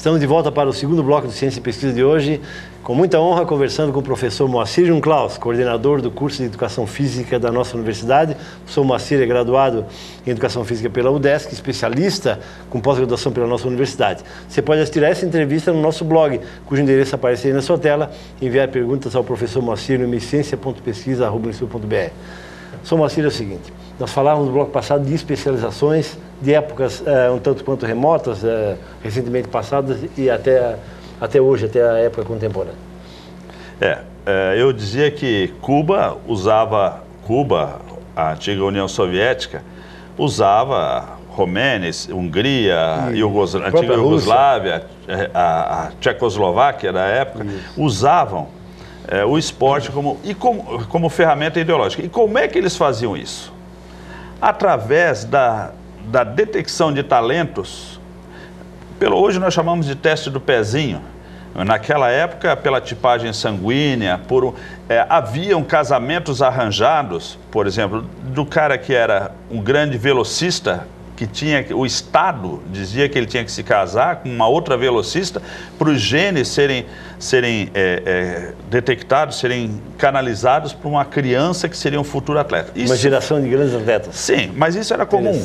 Estamos de volta para o segundo bloco do Ciência e Pesquisa de hoje, com muita honra, conversando com o professor Moacir Junclaus, coordenador do curso de Educação Física da nossa universidade. O professor Moacir é graduado em Educação Física pela UDESC, especialista com pós-graduação pela nossa universidade. Você pode assistir a essa entrevista no nosso blog, cujo endereço aparece aí na sua tela, e enviar perguntas ao professor Moacir no ciência.pesquisa@unicsul.br. Professor Moacir, é o seguinte, nós falávamos no bloco passado de especializações de épocas um tanto quanto remotas, recentemente passadas e até hoje, até a época contemporânea. Eu dizia que Cuba, a antiga União Soviética, usava Romênia, Hungria, antiga Iugoslávia, a Tchecoslováquia da época, usavam o esporte como ferramenta ideológica. E como é que eles faziam isso? Através da detecção de talentos, hoje nós chamamos de teste do pezinho. Naquela época, pela tipagem sanguínea, haviam casamentos arranjados, por exemplo, do cara que era um grande velocista, o Estado dizia que ele tinha que se casar com uma outra velocista para os genes serem detectados, serem canalizados para uma criança que seria um futuro atleta. Uma geração de grandes atletas. Sim, mas isso era comum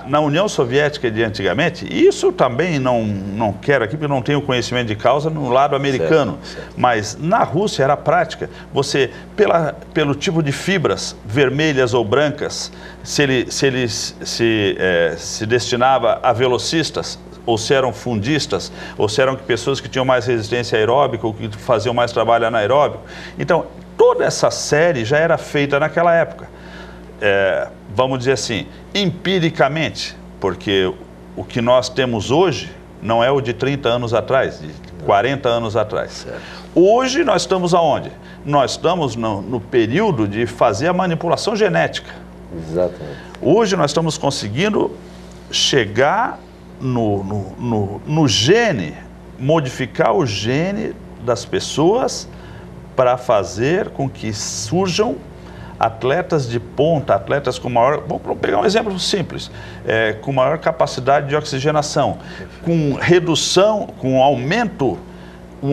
na União Soviética de antigamente. E isso também não quero aqui, porque não tenho conhecimento de causa no lado americano. Certo. Mas na Rússia era prática. Você, pelo tipo de fibras vermelhas ou brancas, se ele se destinava a velocistas, ou se eram fundistas, ou se eram pessoas que tinham mais resistência aeróbica, ou que faziam mais trabalho anaeróbico. Então, toda essa série já era feita naquela época. Vamos dizer assim, empiricamente, porque o que nós temos hoje não é o de 30 anos atrás, de 40 anos atrás. Certo. Hoje nós estamos aonde? Nós estamos no período de fazer a manipulação genética. Exatamente. Hoje nós estamos conseguindo chegar no gene, modificar o gene das pessoas para fazer com que surjam atletas de ponta, atletas com maior... Vamos pegar um exemplo simples, com maior capacidade de oxigenação, com redução, com um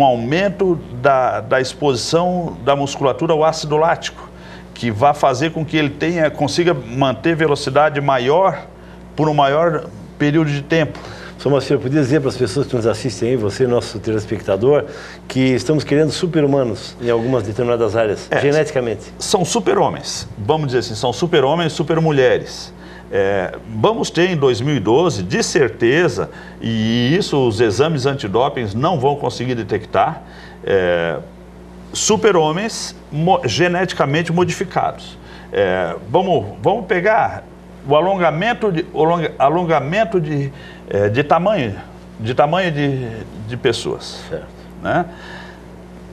aumento da exposição da musculatura ao ácido lático, que vai fazer com que ele consiga manter velocidade maior por um maior período de tempo. Sr. Moacir, eu podia dizer para as pessoas que nos assistem aí, você, nosso telespectador, que estamos querendo super-humanos em algumas determinadas áreas, geneticamente. São super-homens, vamos dizer assim, são super-homens e super-mulheres. Vamos ter em 2012, de certeza, e isso os exames antidoping não vão conseguir detectar, super-homens geneticamente modificados. Vamos pegar o alongamento de tamanho de pessoas. Certo. Né?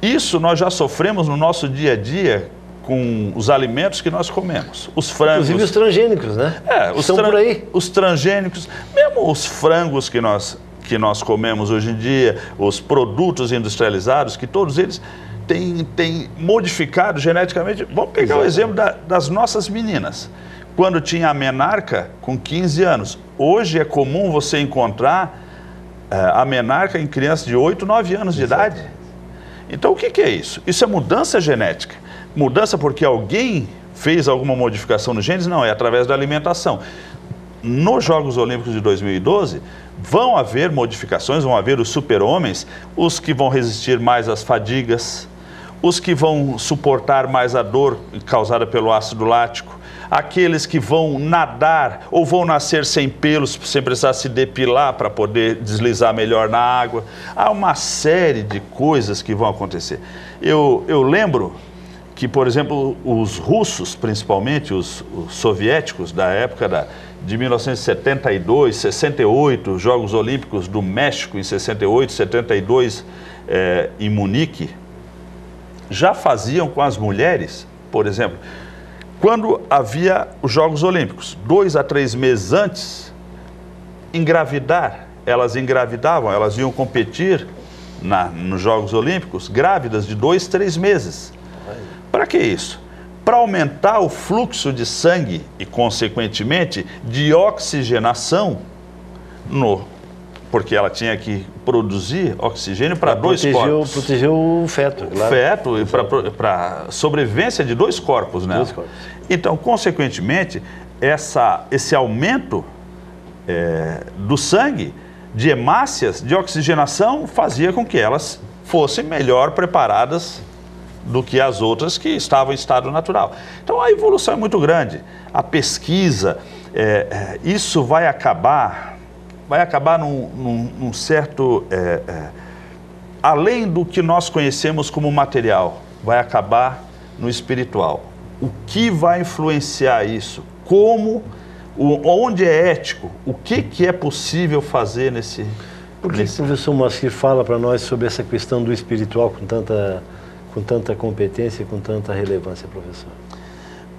Isso nós já sofremos no nosso dia a dia com os alimentos que nós comemos. Os frangos. Inclusive os transgênicos, né? Estão por aí. Os transgênicos, mesmo os frangos que nós comemos hoje em dia, os produtos industrializados, que todos eles têm modificado geneticamente. Vamos pegar o exemplo das nossas meninas. Quando tinha a menarca com 15 anos. Hoje é comum você encontrar a menarca em crianças de 8, 9 anos de idade. Então o que é isso? Isso é mudança genética. Mudança porque alguém fez alguma modificação nos genes? Não, é através da alimentação. Nos Jogos Olímpicos de 2012, vão haver modificações, vão haver os super-homens, os que vão resistir mais às fadigas, os que vão suportar mais a dor causada pelo ácido lático, aqueles que vão nadar ou vão nascer sem pelos, sem precisar se depilar para poder deslizar melhor na água. Há uma série de coisas que vão acontecer. Eu lembro que, por exemplo, os russos, principalmente os soviéticos da época de 1972, 68, Jogos Olímpicos do México em 68, 72 em Munique, já faziam com as mulheres, por exemplo, quando havia os Jogos Olímpicos, 2 a 3 meses antes, engravidar. Elas engravidavam, elas iam competir nos Jogos Olímpicos, grávidas de 2, 3 meses. Para que isso? Para aumentar o fluxo de sangue e, consequentemente, de oxigenação porque ela tinha que produzir oxigênio para dois corpos. Protegeu o feto, claro. O feto e para sobrevivência de dois corpos, né? Dois corpos. Então, consequentemente, esse aumento do sangue, de hemácias, de oxigenação, fazia com que elas fossem melhor preparadas do que as outras que estavam em estado natural. Então, a evolução é muito grande. A pesquisa, isso vai acabar num certo... além do que nós conhecemos como material, vai acabar no espiritual. O que vai influenciar isso? Como, onde é ético? O que é possível fazer nesse... Por que o professor Moacir fala para nós sobre essa questão do espiritual com tanta competência e com tanta relevância, professor?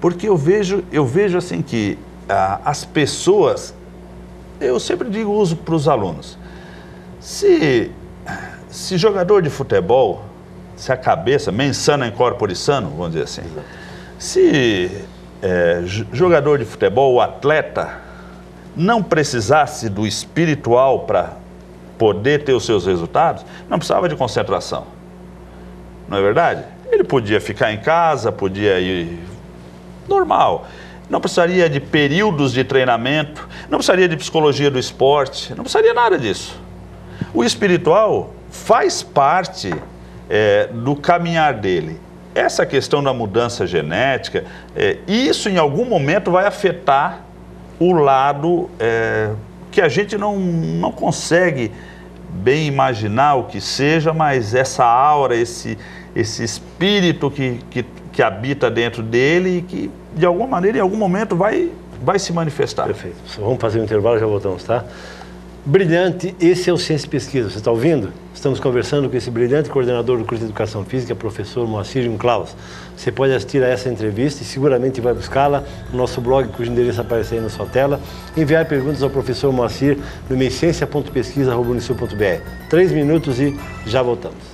Porque eu vejo assim que as pessoas, eu sempre digo, uso para os alunos, se jogador de futebol, se a cabeça, mens sana in corpore sano, vamos dizer assim, se jogador de futebol, o atleta, não precisasse do espiritual para poder ter os seus resultados, não precisava de concentração. Não é verdade? Ele podia ficar em casa, podia ir normal. Não precisaria de períodos de treinamento, não precisaria de psicologia do esporte, não precisaria nada disso. O espiritual faz parte do caminhar dele. Essa questão da mudança genética, isso em algum momento vai afetar o lado que a gente não consegue bem imaginar o que seja, mas essa aura, esse espírito que habita dentro dele e que, de alguma maneira, em algum momento, vai se manifestar. Perfeito. Vamos fazer um intervalo, já voltamos, tá? Brilhante, esse é o Ciência e Pesquisa. Você está ouvindo? Estamos conversando com esse brilhante coordenador do curso de Educação Física, professor Moacir Klaus. Você pode assistir a essa entrevista e seguramente vai buscá-la no nosso blog, cujo endereço aparece aí na sua tela. Enviar perguntas ao professor Moacir no ciência.pesquisa@unisul.br. 3 minutos e já voltamos.